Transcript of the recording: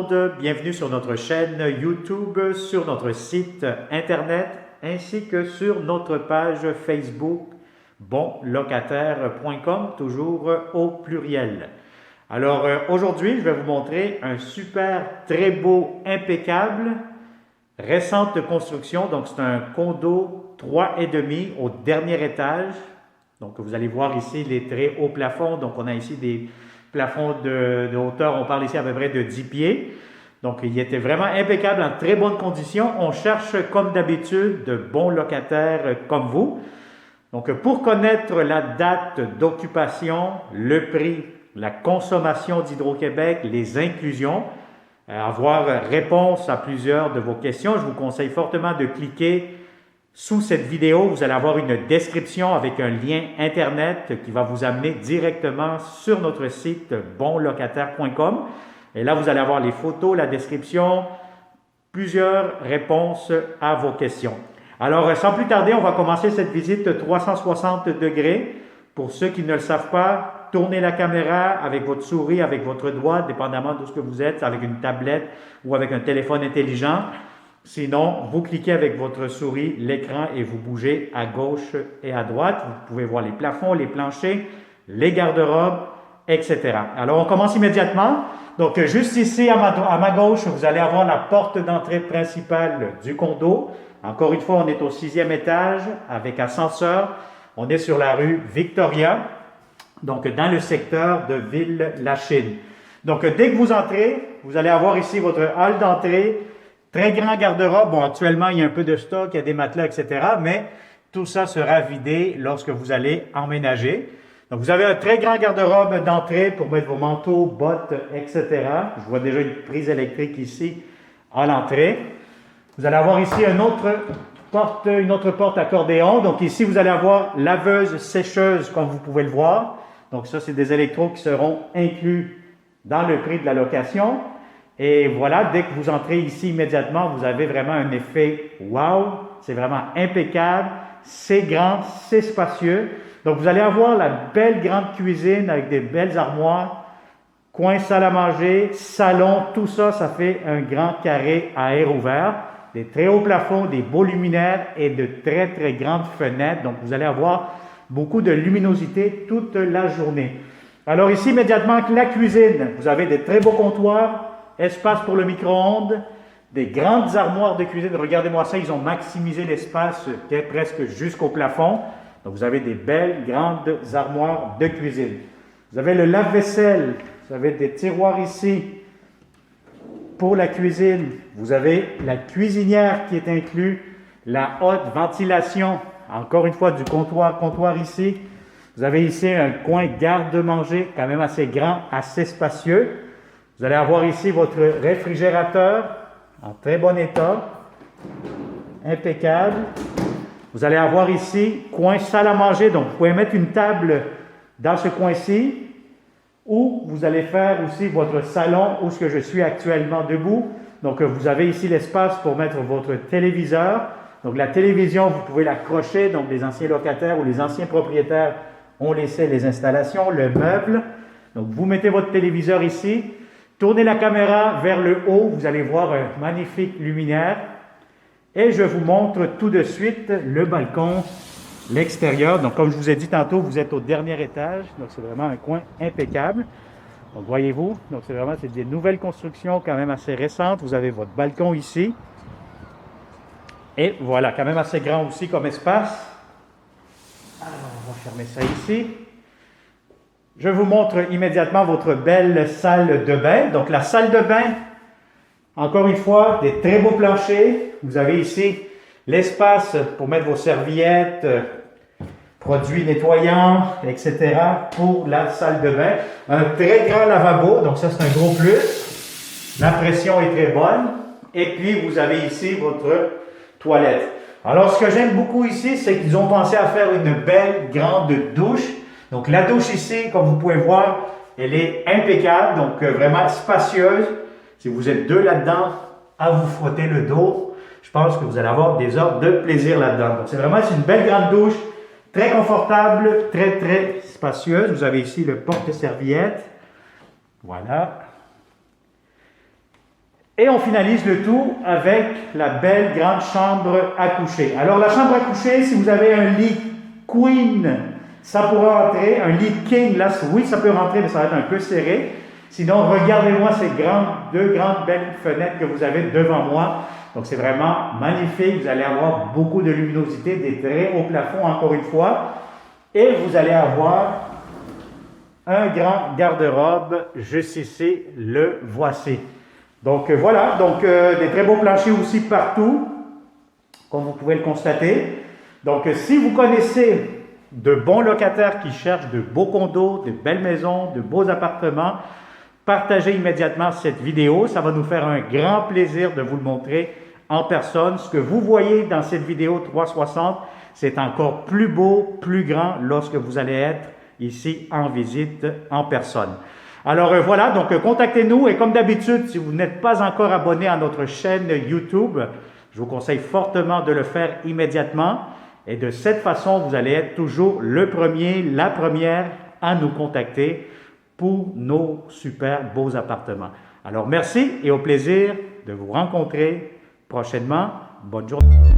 monde, bienvenue sur notre chaîne YouTube, sur notre site internet ainsi que sur notre page Facebook bonlocataire.com, toujours au pluriel. Alors aujourd'hui, je vais vous montrer un super, très beau, impeccable, récente construction. Donc c'est un condo 3,5 au dernier étage. Donc vous allez voir ici les très hauts plafonds. Donc on a ici des plafond de hauteur, on parle ici à peu près de 10 pieds. Donc, il était vraiment impeccable, en très bonnes conditions. On cherche, comme d'habitude, de bons locataires comme vous. Donc, pour connaître la date d'occupation, le prix, la consommation d'Hydro-Québec, les inclusions, avoir réponse à plusieurs de vos questions, je vous conseille fortement de cliquer sous cette vidéo. Vous allez avoir une description avec un lien Internet qui va vous amener directement sur notre site bonlocataire.com. Et là, vous allez avoir les photos, la description, plusieurs réponses à vos questions. Alors, sans plus tarder, on va commencer cette visite 360 degrés. Pour ceux qui ne le savent pas, tournez la caméra avec votre souris, avec votre doigt, dépendamment de ce que vous êtes, avec une tablette ou avec un téléphone intelligent. Sinon, vous cliquez avec votre souris l'écran et vous bougez à gauche et à droite. Vous pouvez voir les plafonds, les planchers, les garde-robes, etc. Alors, on commence immédiatement. Donc, juste ici à ma gauche, vous allez avoir la porte d'entrée principale du condo. Encore une fois, on est au 6e étage avec ascenseur. On est sur la rue Victoria, donc dans le secteur de Ville-Lachine. Donc, dès que vous entrez, vous allez avoir ici votre hall d'entrée. Très grand garde-robe. Bon, actuellement, il y a un peu de stock, il y a des matelas, etc. Mais tout ça sera vidé lorsque vous allez emménager. Donc, vous avez un très grand garde-robe d'entrée pour mettre vos manteaux, bottes, etc. Je vois déjà une prise électrique ici à l'entrée. Vous allez avoir ici une autre porte accordéon. Donc, ici, vous allez avoir laveuse, sécheuse, comme vous pouvez le voir. Donc, ça, c'est des électros qui seront inclus dans le prix de la location. Et voilà, dès que vous entrez ici immédiatement, vous avez vraiment un effet wow, c'est vraiment impeccable, c'est grand, c'est spacieux. Donc vous allez avoir la belle grande cuisine avec des belles armoires, coin salle à manger, salon, tout ça, ça fait un grand carré à air ouvert, des très hauts plafonds, des beaux luminaires et de très très grandes fenêtres. Donc vous allez avoir beaucoup de luminosité toute la journée. Alors ici immédiatement, la cuisine, vous avez des très beaux comptoirs, espace pour le micro-ondes, des grandes armoires de cuisine. Regardez-moi ça, ils ont maximisé l'espace qui est presque jusqu'au plafond. Donc, vous avez des belles grandes armoires de cuisine. Vous avez le lave-vaisselle, vous avez des tiroirs ici pour la cuisine. Vous avez la cuisinière qui est inclue, la haute ventilation, encore une fois du comptoir ici. Vous avez ici un coin garde-manger quand même assez grand, assez spacieux. Vous allez avoir ici votre réfrigérateur en très bon état, impeccable. Vous allez avoir ici coin salle à manger, donc vous pouvez mettre une table dans ce coin-ci ou vous allez faire aussi votre salon où ce que je suis actuellement debout. Donc vous avez ici l'espace pour mettre votre téléviseur. Donc la télévision, vous pouvez l'accrocher, donc les anciens locataires ou les anciens propriétaires ont laissé les installations, le meuble. Donc vous mettez votre téléviseur ici. Tournez la caméra vers le haut, vous allez voir un magnifique luminaire. Et je vous montre tout de suite le balcon, l'extérieur. Donc, comme je vous ai dit tantôt, vous êtes au dernier étage. Donc, c'est vraiment un coin impeccable. Donc, voyez-vous, donc c'est des nouvelles constructions quand même assez récentes. Vous avez votre balcon ici. Et voilà, quand même assez grand aussi comme espace. Alors, on va fermer ça ici. Je vous montre immédiatement votre belle salle de bain. Donc, la salle de bain, encore une fois, des très beaux planchers. Vous avez ici l'espace pour mettre vos serviettes, produits nettoyants, etc. pour la salle de bain. Un très grand lavabo, donc ça, c'est un gros plus. La pression est très bonne. Et puis, vous avez ici votre toilette. Alors, ce que j'aime beaucoup ici, c'est qu'ils ont pensé à faire une belle grande douche. Donc, la douche ici, comme vous pouvez voir, elle est impeccable, donc vraiment spacieuse. Si vous êtes deux là-dedans, à vous frotter le dos, je pense que vous allez avoir des heures de plaisir là-dedans. Donc, c'est une belle grande douche, très confortable, très, très spacieuse. Vous avez ici le porte-serviette. Voilà. Et on finalise le tout avec la belle grande chambre à coucher. Alors la chambre à coucher, si vous avez un lit queen, ça pourra entrer. Un lit king, là, oui, ça peut rentrer, mais ça va être un peu serré. Sinon, regardez-moi ces deux grandes belles fenêtres que vous avez devant moi. Donc c'est vraiment magnifique. Vous allez avoir beaucoup de luminosité, des très hauts plafonds encore une fois. Et vous allez avoir un grand garde-robe juste ici, le voici. Donc voilà, donc des très beaux planchers aussi partout, comme vous pouvez le constater. Donc si vous connaissez de bons locataires qui cherchent de beaux condos, de belles maisons, de beaux appartements, partagez immédiatement cette vidéo. Ça va nous faire un grand plaisir de vous le montrer en personne. Ce que vous voyez dans cette vidéo 360, c'est encore plus beau, plus grand lorsque vous allez être ici en visite en personne. Alors voilà, donc contactez-nous et comme d'habitude, si vous n'êtes pas encore abonné à notre chaîne YouTube, je vous conseille fortement de le faire immédiatement et de cette façon, vous allez être toujours le premier, la première à nous contacter pour nos super beaux appartements. Alors merci et au plaisir de vous rencontrer prochainement. Bonne journée.